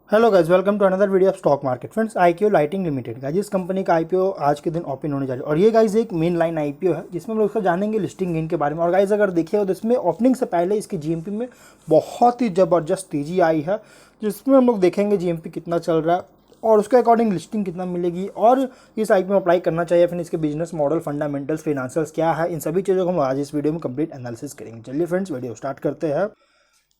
Hello guys, welcome to another video of stock market. Friends, IQ lighting limited का जिस company का IPO आज के दिन ओपन होने जा रही है और ये गाइस एक मेन लाइन आईपीओ है जिसमें हम लोग उसका जानेंगे लिस्टिंग गेन के बारे में। और गाइस अगर देखिएगा तो इसमें ओपनिंग से पहले इसकी जीएमपी में बहुत ही ज़बरदस्त तेज़ी आई है, जिसमें हम लोग देखेंगे जीएमपी कितना चल रहा है और उसके अकॉर्डिंग लिस्टिंग कितना मिलेगी और इस आईपीओ में अप्लाई करना चाहिए। फिर इसके बिजनेस मॉडल, फंडामेंटल्स, फिनेंशियल्स क्या है, इन सभी चीज़ों को हम आज इस वीडियो में कंप्लीट एनालिसिस करेंगे। चलिए फ्रेंड्स, वीडियो स्टार्ट करते हैं।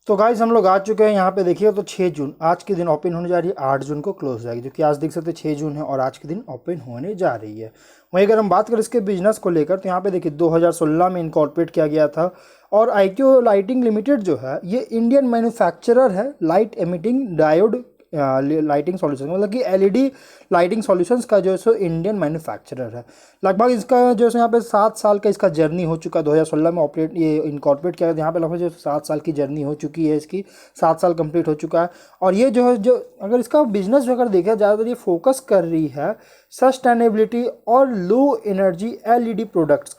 तो गाइज हम लोग आ चुके हैं यहाँ पे। देखिए तो 6 जून आज के दिन ओपन होने जा रही है, 8 जून को क्लोज हो जाएगी, जो कि आज देख सकते हैं 6 जून है और आज के दिन ओपन होने जा रही है। वहीं अगर हम बात करें इसके बिजनेस को लेकर तो यहाँ पे देखिए 2016 में इनकॉर्पोरेट किया गया था और आईक्यू लाइटिंग लिमिटेड जो है ये इंडियन मैन्युफैक्चरर है light emitting diode lighting solution, मतलब कि एलईडी लाइटिंग सॉल्यूशंस का जो है सो इंडियन मैन्युफैक्चरर है। लगभग इसका जो है यहाँ पे 7 साल का इसका जर्नी हो चुका है। 2016 में ऑपरेट ये इनकॉर्पोरेट किया गया, यहाँ पे लगभग जो 7 साल की जर्नी हो चुकी है, इसकी 7 साल कंप्लीट हो चुका है। और ये जो है जो अगर इसका बिजनेस जो अगर देखा ज़्यादातर ये फोकस कर रही है सस्टेनेबिलिटी और लो एनर्जी एलईडी प्रोडक्ट्स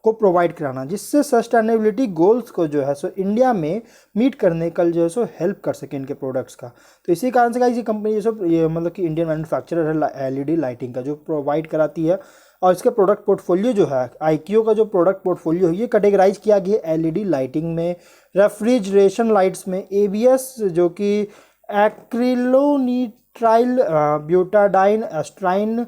को प्रोवाइड कराना, जिससे सस्टेनेबिलिटी गोल्स को जो है सो इंडिया में मीट करने का जो है सो हेल्प कर सके इनके प्रोडक्ट्स का। तो इसी कारण से ये कंपनी ये सब ये मतलब कि इंडियन मैन्युफैक्चरर है एलईडी लाइटिंग का, जो प्रोवाइड कराती है। और इसके प्रोडक्ट पोर्टफोलियो जो है आईक्यू का जो प्रोडक्ट पोर्टफोलियो है ये कैटेगराइज किया गया है एलईडी लाइटिंग में, रेफ्रिजरेशन लाइट्स में, एबीएस जो कि acrylonitrile butadiene styrene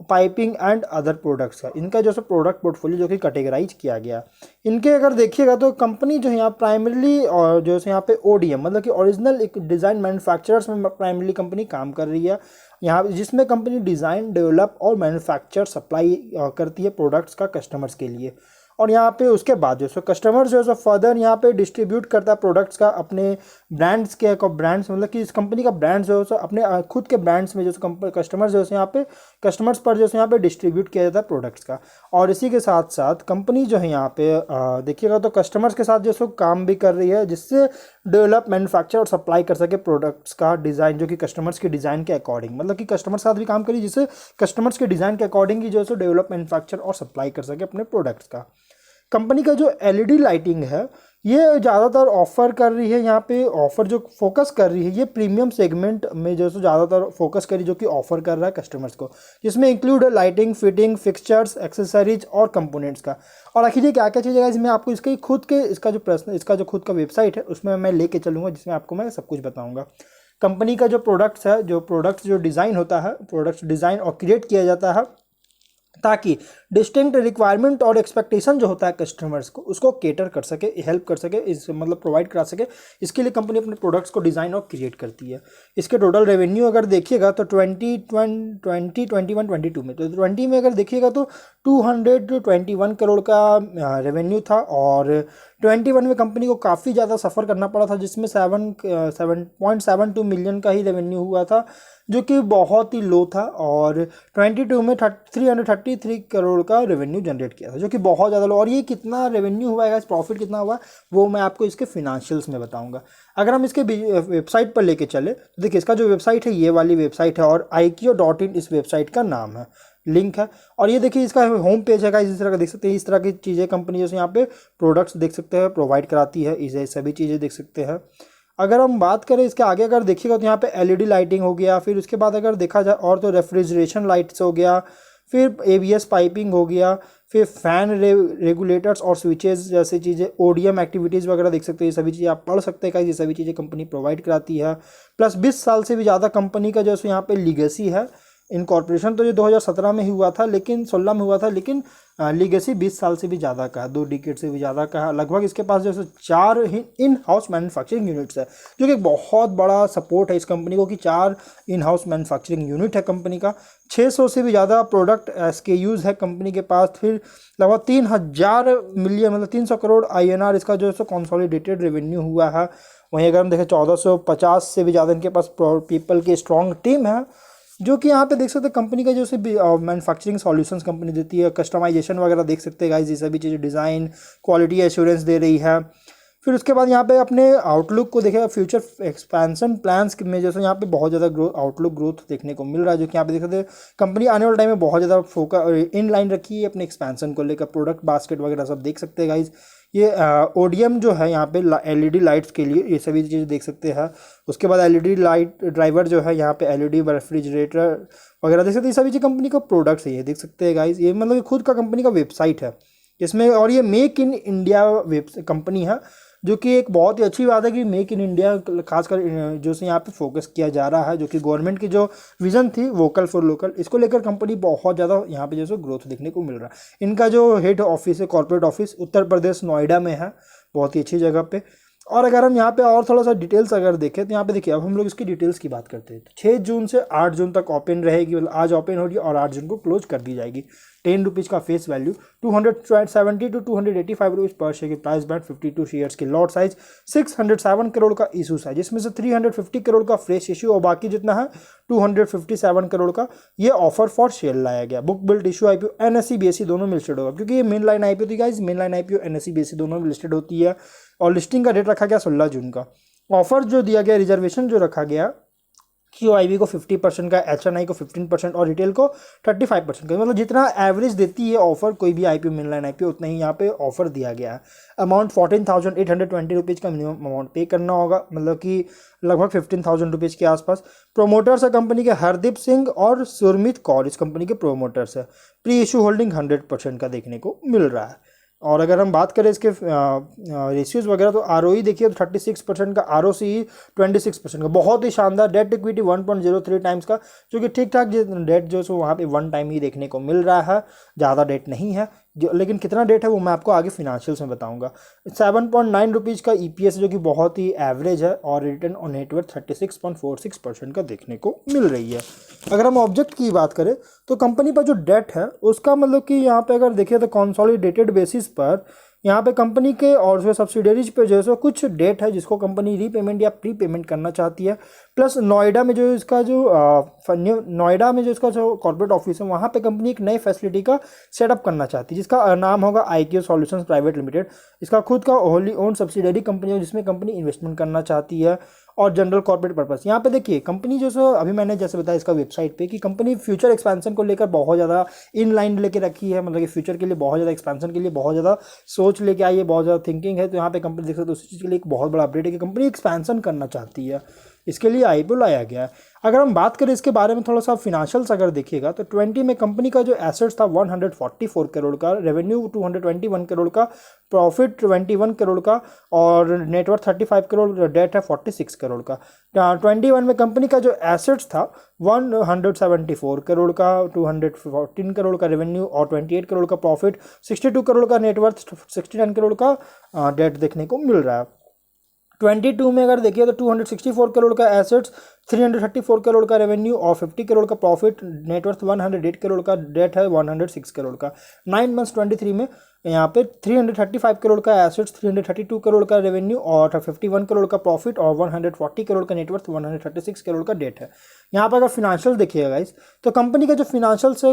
piping and other products का इनका जो है प्रोडक्ट पोर्टफोलियो जो कि कैटेगराइज किया गया। इनके अगर देखिएगा तो कंपनी जो है यहाँ प्राइमरली और जो है यहाँ पे ओडीएम मतलब कि ओरिजिनल एक डिज़ाइन मैन्युफैक्चरर्स में प्राइमरली कंपनी काम कर रही है यहाँ, जिसमें कंपनी डिज़ाइन, डेवलप और मैन्युफैक्चर सप्लाई करती है प्रोडक्ट्स का कस्टमर्स के लिए। और यहाँ पे उसके बाद जो है कस्टमर जो है फर्दर यहाँ पे डिस्ट्रीब्यूट करता है प्रोडक्ट्स का अपने ब्रांड्स के ब्रांड्स, मतलब कि इस कंपनी का ब्रांड्स जो है अपने खुद के ब्रांड्स में जो कस्टमर्स जो है यहाँ पे कस्टमर्स पर जो है यहाँ पे डिस्ट्रीब्यूट किया जाता है प्रोडक्ट्स का। और इसी के साथ साथ कंपनी जो है यहाँ पे देखिएगा तो कस्टमर्स के साथ जो है काम भी कर रही है, जिससे डेवलप, मैन्युफैक्चर और सप्लाई कर सके प्रोडक्ट्स का डिज़ाइन जो कि कस्टमर्स के डिज़ाइन के अकॉर्डिंग, मतलब कि कस्टमर के साथ भी काम करिए जिससे कस्टमर्स के डिज़ाइन के अकॉर्डिंग ही जो है डेवलप, मैन्युफैक्चर और सप्लाई कर सके अपने प्रोडक्ट्स का। कंपनी का जो एलईडी लाइटिंग है ये ज़्यादातर ऑफर कर रही है, यहाँ पे ऑफर जो फोकस कर रही है ये प्रीमियम सेगमेंट में जो है ज़्यादातर फोकस करी जो कि ऑफर कर रहा है कस्टमर्स को, जिसमें इंक्लूड है लाइटिंग, फिटिंग, फिक्सचर्स, एक्सेसरीज और कंपोनेंट्स का। और आखिर ये क्या क्या चीज़ें इसमें आपको इसके खुद के इसका जो खुद का वेबसाइट है उसमें मैं लेके चलूँगा, जिसमें आपको मैं सब कुछ बताऊँगा। कंपनी का जो प्रोडक्ट्स है, जो प्रोडक्ट्स जो डिज़ाइन होता है, प्रोडक्ट्स डिज़ाइन और क्रिएट किया जाता है ताकि डिस्टिंक्ट रिक्वायरमेंट और एक्सपेक्टेशन जो होता है कस्टमर्स को उसको केटर कर सके, हेल्प कर सके, इस मतलब प्रोवाइड करा सके। इसके लिए कंपनी अपने प्रोडक्ट्स को डिज़ाइन और क्रिएट करती है। इसके टोटल रेवेन्यू अगर देखिएगा तो 2021-22 में, तो 20 में अगर देखिएगा तो 221 करोड़ का रेवेन्यू था और 21 में कंपनी को काफ़ी ज़्यादा सफ़र करना पड़ा था, जिसमें 7.72 मिलियन का ही रेवेन्यू हुआ था, जो कि बहुत ही लो था। और 22 में 333 करोड़ का रेवेन्यू जनरेट किया था, जो कि बहुत ज़्यादा लो। और ये कितना रेवेन्यू हुआ है, प्रॉफिट कितना हुआ वो मैं आपको इसके फिनेंशियल्स में बताऊंगा। अगर हम इसके वेबसाइट पर लेके चले तो देखिए इसका जो वेबसाइट है ये वाली वेबसाइट है और iqo.in इस वेबसाइट का नाम है, लिंक है। और ये देखिए इसका होम पेज है, इस तरह का देख सकते हैं। इस तरह की चीज़ें कंपनी जैसे यहाँ पे प्रोडक्ट्स देख सकते हैं प्रोवाइड कराती है, इसे सभी चीज़ें देख सकते हैं। अगर हम बात करें इसके आगे अगर देखिएगा तो यहाँ पे एलईडी लाइटिंग हो गया, फिर उसके बाद अगर देखा जाए और तो रेफ्रिजरेशन लाइट्स हो गया, फिर एबीएस पाइपिंग हो गया, फिर फैन रेगुलेटर्स और स्विचेस जैसी चीज़ें, ओडीएम एक्टिविटीज़ वगैरह देख सकते हैं। ये सभी चीज़ें आप पढ़ सकते हैं, ये सभी चीज़ें कंपनी प्रोवाइड कराती है। प्लस 20 साल से भी ज़्यादा कंपनी का जो है यहाँ पे लीगेसी है। इनकॉर्पोरेशन तो ये 2017 में ही हुआ था, लेकिन 16 में हुआ था, लेकिन लीगेसी 20 साल से भी ज़्यादा का है, 2 डिकेड से भी ज़्यादा का है। लगभग इसके पास जो है 4 इन हाउस मैन्युफैक्चरिंग यूनिट्स है, जो कि बहुत बड़ा सपोर्ट है इस कंपनी को कि 4 इन हाउस मैन्युफैक्चरिंग यूनिट है कंपनी का। 600 से भी ज़्यादा प्रोडक्ट SKUs है कंपनी के पास। फिर लगभग 3000 मिलियन मतलब 300 करोड़ INR इसका जो है कंसोलिडेटेड रेवेन्यू हुआ है। वहीं अगर हम देखें 1450 से भी ज़्यादा इनके पास पीपल की स्ट्रॉन्ग टीम है, जो कि यहाँ पे देख सकते हैं कंपनी का जो मैन्युफैक्चरिंग सॉल्यूशंस कंपनी देती है, कस्टमाइजेशन वगैरह देख सकते हैं गाइस, ये सभी चीज़ें डिज़ाइन, क्वालिटी एश्योरेंस दे रही है। फिर उसके बाद यहाँ पे अपने आउटलुक को देखेगा, फ्यूचर एक्सपेंशन प्लान्स में जैसे यहाँ पे बहुत ज़्यादा आउटलुक ग्रोथ देखने को मिल रहा है, जो कि यहाँ पे देख सकते हैं कंपनी आने वाले टाइम में बहुत ज़्यादा फोकस इन लाइन रखी है अपने एक्सपेंशन को लेकर। प्रोडक्ट बास्केट वगैरह सब देख सकते हैं गाइज, ये ओडियम जो है यहाँ पे एलईडी लाइट्स के लिए ये सभी चीज़ देख सकते हैं। उसके बाद एलईडी लाइट ड्राइवर जो है यहाँ पे एलईडी रेफ्रिजरेटर वगैरह देख सकते हैं। ये सभी चीज़ कंपनी का प्रोडक्ट्स है, ये देख सकते हैं गाइज। ये मतलब खुद का कंपनी का वेबसाइट है इसमें, और ये make in India web company है, जो कि एक बहुत ही अच्छी बात है कि मेक इन इंडिया खासकर जो से यहाँ पे फोकस किया जा रहा है, जो कि गवर्नमेंट की जो विजन थी वोकल फॉर लोकल, इसको लेकर कंपनी बहुत ज़्यादा यहाँ पे जैसे ग्रोथ देखने को मिल रहा है। इनका जो हेड ऑफिस है, कॉर्पोरेट ऑफिस, उत्तर प्रदेश नोएडा में है, बहुत ही अच्छी जगह पे। और अगर हम यहाँ पे और थोड़ा सा डिटेल्स अगर देखें तो यहाँ पे देखिए, अब हम लोग इसकी डिटेल्स की बात करते हैं तो 6 जून से 8 जून तक ओपन रहेगी, मतलब आज ओपन होगी और 8 जून को क्लोज कर दी जाएगी। 10 रुपीज़ का फेस वैल्यू, 270 टू 285 रुपीज़ पर शेयर की प्राइस बैंड, 52 शेयर्स की लॉट साइज, 607 करोड़ का इशू साइज, जिसमें से 350 करोड़ का फ्रेश इशू और बाकी जितना है 257 करोड़ का ये ऑफर फॉर शेयर लाया गया। Book build issue IPO NSC BSc दोनों में लिस्टेड होगा, क्योंकि ये मेन लाइन आईपीओ थी guys, main line IPO NSC BSc दोनों में लिस्टेड होती है। और लिस्टिंग का डेट रखा गया 16 जून का। ऑफर जो दिया गया, रिजर्वेशन जो रखा गया, QIB को 50% का, HNI को 15% और रिटेल को 35% का, मतलब जितना एवरेज देती है ऑफर कोई भी आईपीओ मेन लाइन आईपीओ, उतना ही यहाँ पे ऑफर दिया गया है। अमाउंट 14,820 रुपीज़ का मिनिमम अमाउंट पे करना होगा, मतलब कि लगभग 15,000 रुपीज़ के आसपास। प्रोमोटर्स है कंपनी के हरदीप सिंह और सुरमीत कौर, इस कंपनी के प्रोमोटर्स है। प्री इशू होल्डिंग 100% का देखने को मिल रहा है। और अगर हम बात करें इसके रेशियोज वगैरह तो ROE देखिए तो 36% का, ROCE 26% का, बहुत ही शानदार। डेट इक्विटी 1.03 टाइम्स का, जो कि ठीक ठाक डेट जो सो वहाँ पे 1 टाइम ही देखने को मिल रहा है, ज़्यादा डेट नहीं है जो, लेकिन कितना डेट है वो मैं आपको आगे फिनेंशियल्स में बताऊंगा। 7.9 रुपीज़ का EPS जो कि बहुत ही एवरेज है, और रिटर्न ऑन नेटवर्थ 36.46% का देखने को मिल रही है। अगर हम ऑब्जेक्ट की बात करें तो कंपनी पर जो डेट है उसका मतलब कि यहाँ पे अगर देखिए तो कंसोलिडेटेड बेसिस पर यहाँ पे कंपनी के और जो सब्सिडरीज पे जो है सो कुछ डेट है जिसको कंपनी रीपेमेंट या प्री पेमेंट करना चाहती है। प्लस नोएडा में जो इसका जो नोएडा में जो इसका जो कॉर्पोरेट ऑफिस है वहाँ पे कंपनी एक नई फैसिलिटी का सेटअप करना चाहती है, जिसका नाम होगा IQ सॉल्यूशंस प्राइवेट लिमिटेड। इसका खुद का होली ओन सब्सिडरी कंपनी है जिसमें कंपनी इन्वेस्टमेंट करना चाहती है, और जनरल कॉर्पोरेट पर्पस। यहाँ पे देखिए कंपनी जो सो अभी मैंने जैसे बताया इसका वेबसाइट पे कि कंपनी फ्यूचर एक्सपेंशन को लेकर बहुत ज़्यादा इन लाइन लेके रखी है, मतलब कि फ्यूचर के लिए बहुत ज़्यादा एक्सपेंशन के लिए बहुत ज़्यादा सोच लेके आई है, बहुत ज़्यादा थिंकिंग है। तो यहाँ पे कंपनी देख सकते हो उस चीज़ के लिए एक बहुत बड़ा अपडेट है कि कंपनी एक्सपेंशन करना चाहती है, इसके लिए IPO लाया गया है। अगर हम बात करें इसके बारे में थोड़ा सा फिनेंशियल्स अगर देखिएगा तो 20 में कंपनी का जो एसेट्स था 144 करोड़ का, रेवेन्यू 221 करोड़ का, प्रॉफिट 21 करोड़ का, और नेटवर्थ 35 करोड़, डेट है 46 करोड़ का। 21 में कंपनी का जो एसेट्स था 174 करोड़ का, 214 करोड़ का रेवेन्यू और 28 करोड़ का प्रॉफिट, 62 करोड़ का नेटवर्थ, 69 करोड़ का डेट देखने को मिल रहा है। 22 में अगर देखिए तो 264 करोड़ का एसेट्स, 334 करोड़ का रेवेन्यू और 50 करोड़ का प्रॉफिट, नेटवर्थ 108 करोड़ का, डेट है 106 करोड़ का। 9 मंथ्स 23 में यहाँ पे 335 करोड़ का एसेट्स, 332 करोड़ का रेवेन्यू और 51 करोड़ का प्रॉफिट और 140 करोड़ का नेटवर्थ, 136 करोड़ का डेट है। यहाँ पर अगर फिनेंशियल देखिएगा गाइस तो कंपनी का जो फिनेंशियल से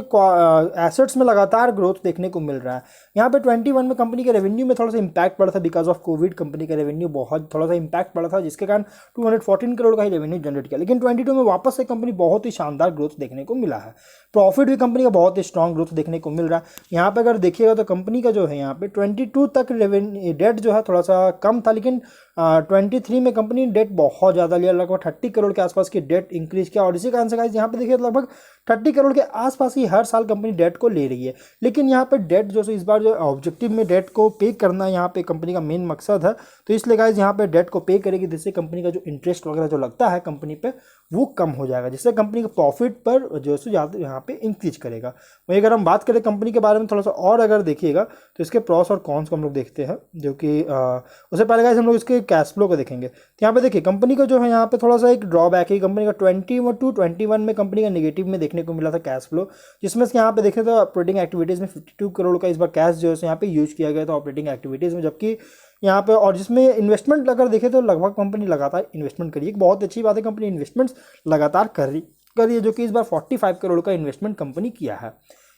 एसेट्स में लगातार ग्रोथ देखने को मिल रहा है। यहाँ पे 21 में कंपनी के रेवेन्यू में थोड़ा सा इंपैक्ट पड़ा था बिकॉज ऑफ कोविड, कंपनी का रेवेन्यू बहुत थोड़ा सा इंपैक्ट पड़ा था जिसके कारण 214 करोड़ का ही रेवेन्यू जनरेट किया। लेकिन 22 में वापस से कंपनी बहुत ही शानदार ग्रोथ देखने को मिला है। प्रॉफिट भी कंपनी का बहुत ही स्ट्रॉन्ग ग्रोथ देखने को मिल रहा है। यहाँ पे अगर देखिएगा तो कंपनी का जो है यहाँ पे 22 तक रेवेन्यू डेट जो है थोड़ा सा कम था, लेकिन 23 में कंपनी ने डेट बहुत ज़्यादा लिया, लगभग 30 करोड़ के आसपास की डेट इंक्रीज किया। और इसी कारण से गाइस यहाँ पे देखिए लगभग 30 करोड़ के आसपास ही हर साल कंपनी डेट को ले रही है। लेकिन यहाँ पे डेट जो इस बार जो ऑब्जेक्टिव में डेट को पे करना यहाँ पे कंपनी का मेन मकसद है, तो इसलिए गाइस यहाँ पे डेट को पे करेगी, जिससे कंपनी का जो इंटरेस्ट वगैरह जो लगता है कंपनी पे वो कम हो जाएगा, जिससे कंपनी के प्रॉफिट पर जो है ज़्यादा यहाँ पे इंक्रीज करेगा। वहीं अगर हम बात करें कंपनी के बारे में थोड़ा सा और अगर देखिएगा तो इसके प्रॉस और कॉन्स को हम लोग देखते हैं, जो कि उससे पहले गाइस हम लोग इसके कैश फ्लो को देखेंगे। तो यहाँ पे देखिए कंपनी का जो है यहाँ पे थोड़ा सा एक ड्रॉबैक है, कंपनी का 21 में कंपनी का नेगेटिव में देखने को मिला था कैश फ्लो, जिसमें से यहाँ पे देखें तो ऑपरेटिंग एक्टिविटीज़ में 52 करोड़ का इस बार कैश जो है यहाँ पे यूज किया गया था ऑपरेटिंग एक्टिविटीज़ में, जबकि यहाँ पे और जिसमें इन्वेस्टमेंट अगर देखें तो लगभग कंपनी लगातार इन्वेस्टमेंट करी, एक बहुत अच्छी बात है, कंपनी इन्वेस्टमेंट्स लगातार कर रही है, जो कि इस बार 45 करोड़ का इन्वेस्टमेंट कंपनी किया है।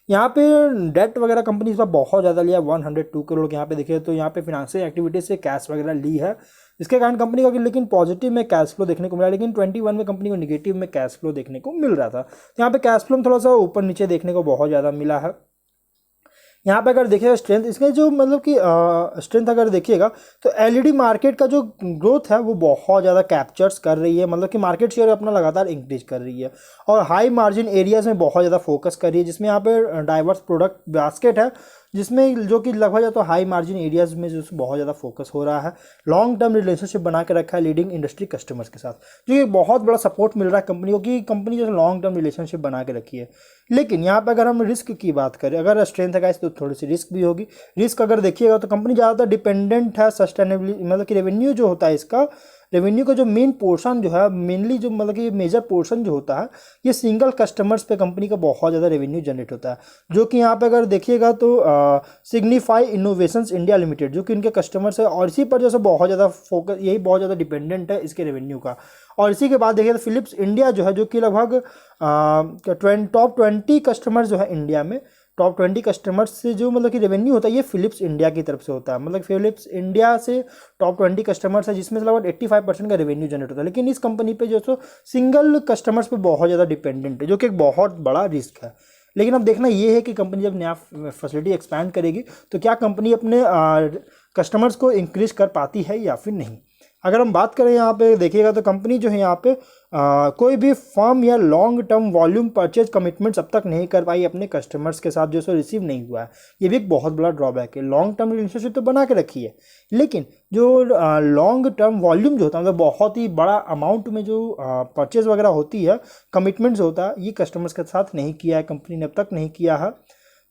यहाँ पे डेट वगैरह कंपनी इस बार बहुत ज़्यादा लिया, 102 करोड़ के यहाँ पे देखिए तो यहाँ पे फिनेंशियल एक्टिविटीज से कैश वगैरह ली है, इसके कारण कंपनी का लेकिन पॉजिटिव में कैश फ्लो देखने को मिला, लेकिन 21 में कंपनी को नेगेटिव में कैश फ्लो देखने को मिल रहा था। तो यहाँ पे कैश फ्लो में थोड़ा सा ऊपर नीचे देखने को बहुत ज़्यादा मिला है। यहाँ पे अगर देखिएगा स्ट्रेंथ इसमें जो मतलब कि स्ट्रेंथ अगर देखिएगा तो एलईडी मार्केट का जो ग्रोथ है वो बहुत ज़्यादा कैप्चर्स कर रही है, मतलब कि मार्केट शेयर अपना लगातार इंक्रीज कर रही है और हाई मार्जिन एरियाज में बहुत ज़्यादा फोकस कर रही है, जिसमें यहाँ पे डाइवर्स प्रोडक्ट बास्केट है जिसमें जो कि लगभग तो हाई मार्जिन एरियाज में जो बहुत ज़्यादा फोकस हो रहा है। लॉन्ग टर्म रिलेशनशिप बना के रखा है लीडिंग इंडस्ट्री कस्टमर्स के साथ, जो कि बहुत बड़ा सपोर्ट मिल रहा है कंपनी को कि कंपनी जो लॉन्ग टर्म रिलेशनशिप बना के रखी है। लेकिन यहाँ पे अगर हम रिस्क की बात करें, अगर स्ट्रेंथ है गाइस तो थोड़ी सी रिस्क भी होगी। रिस्क अगर देखिएगा तो कंपनी ज़्यादातर डिपेंडेंट है सस्टेनेबली, मतलब कि रेवेन्यू जो होता है इसका, रेवेन्यू का जो मेन पोर्शन जो है मेनली जो मतलब कि मेजर पोर्शन जो होता है ये सिंगल कस्टमर्स पे कंपनी का बहुत ज़्यादा रेवेन्यू जनरेट होता है, जो कि यहाँ पे अगर देखिएगा तो सिग्निफाई इनोवेशंस इंडिया लिमिटेड जो कि इनके कस्टमर्स है और इसी पर जो है बहुत ज़्यादा फोकस, यही बहुत ज़्यादा डिपेंडेंट है इसके रेवेन्यू का। और इसी के बाद देखिए तो फिलिप्स इंडिया जो है जो कि लगभग टॉप 20 कस्टमर्स जो है इंडिया में, टॉप 20 कस्टमर्स से जो मतलब कि रेवेन्यू होता है ये फिलिप्स इंडिया की तरफ से होता है, मतलब फिलिप्स इंडिया से टॉप 20 कस्टमर्स है जिसमें से लगभग 85% का रेवेन्यू जनरेट होता है। लेकिन इस कंपनी पे जो सो सिंगल कस्टमर्स पे बहुत ज़्यादा डिपेंडेंट है, जो कि एक बहुत बड़ा रिस्क है। लेकिन अब देखना ये है कि कंपनी जब नया फैसिलिटी एक्सपैंड करेगी तो क्या कंपनी अपने कस्टमर्स को इंक्रीज कर पाती है या फिर नहीं। अगर हम बात करें यहाँ पे देखिएगा तो कंपनी जो है यहाँ पे कोई भी फर्म या long term volume purchase commitments अब तक नहीं कर पाई अपने कस्टमर्स के साथ, जो सो रिसीव नहीं हुआ है। ये भी एक बहुत बड़ा ड्रॉबैक है। लॉन्ग टर्म रिलेशनशिप तो बना के रखी है लेकिन जो लॉन्ग टर्म वॉल्यूम जो होता है मतलब बहुत ही बड़ा अमाउंट में जो परचेज वगैरह होती है, कमिटमेंट्स होता है, ये कस्टमर्स के साथ नहीं किया है कंपनी ने अब तक नहीं किया है,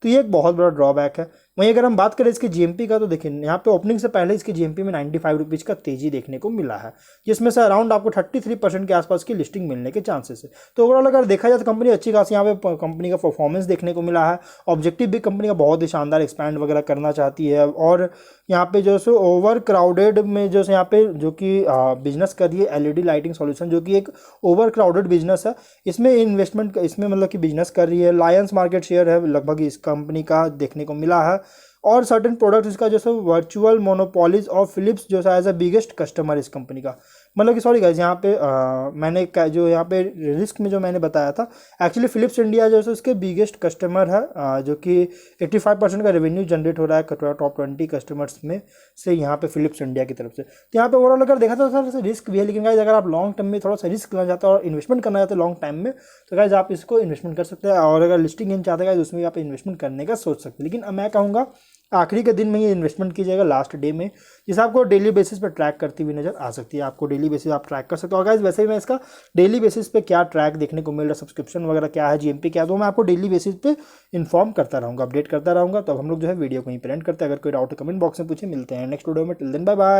तो ये एक बहुत बड़ा ड्रॉबैक है। वहीं अगर हम बात करें इसके जीएमपी का तो देखिए यहाँ पे ओपनिंग से पहले इसके जीएमपी में 95 रुपीज़ का तेजी देखने को मिला है, जिसमें से अराउंड आपको 33% के आसपास की लिस्टिंग मिलने के चांसेस है। तो ओवरऑल अगर देखा जाए तो कंपनी अच्छी खासी यहाँ पे कंपनी का परफॉर्मेंस देखने को मिला है। ऑब्जेक्टिव भी कंपनी का बहुत ही शानदार एक्सपैंड वगैरह करना चाहती है और यहाँ पे जो सो ओवर क्राउडेड में जो यहाँ पे जो कि बिजनेस कर रही है एलईडी लाइटिंग सॉल्यूशन, जो कि एक ओवर क्राउडेड बिजनेस है, इसमें इन्वेस्टमेंट इसमें मतलब कि बिजनेस कर रही है। लायंस मार्केट शेयर है लगभग इस कंपनी का देखने को मिला है और सर्टेन प्रोडक्ट इसका जो so virtual monopolies of Philips जो है एज अ बिगेस्ट कस्टमर इस कंपनी का, मतलब कि सॉरी गाइज यहाँ पे मैंने जो यहाँ पे रिस्क में जो मैंने बताया था एक्चुअली फिलिप्स इंडिया जो है उसके बिगेस्ट कस्टमर है, जो कि 85% का रेवेन्यू जनरेट हो रहा है टॉप 20 कस्टमर्स में से यहाँ पे फिलिप्स इंडिया की तरफ से। तो यहाँ पे ओवरऑल अगर देखा तो थोड़ा सा रिस्क भी है, लेकिन गाइज अगर आप लॉन्ग टर्म में थोड़ा सा रिस्क लेना चाहते हो और इन्वेस्टमेंट करना चाहते हो लॉन्ग टाइम में तो गाइज आप इसको इन्वेस्टमेंट कर सकते हैं, और अगर लिस्टिंग इन चाहते हैं गाइज उसमें भी आप इन्वेस्टमेंट करने का सोच सकते हैं। लेकिन मैं कहूँगा आखिरी के दिन में ये इन्वेस्टमेंट कीजिएगा लास्ट डे में, जिसे आपको डेली बेसिस पे ट्रैक करती हुई नजर आ सकती है। आपको डेली बेसिस आप ट्रैक कर सकते हो। और गाइस वैसे ही मैं इसका डेली बेसिस पे क्या ट्रैक देखने को मिल रहा है, सब्सक्रिप्शन वगैरह क्या है, जीएमपी क्या है, तो मैं आपको डेली बेसिस पे इन्फॉर्म करता रहूँगा, अपडेट करता रहूँगा। तो अब हम लोग जो है वीडियो को यहीं पे एंड करते हैं। अगर कोई डाउट है कमेंट बॉक्स में पूछे, मिलते हैं नेक्स्ट वीडियो में। Till then bye bye.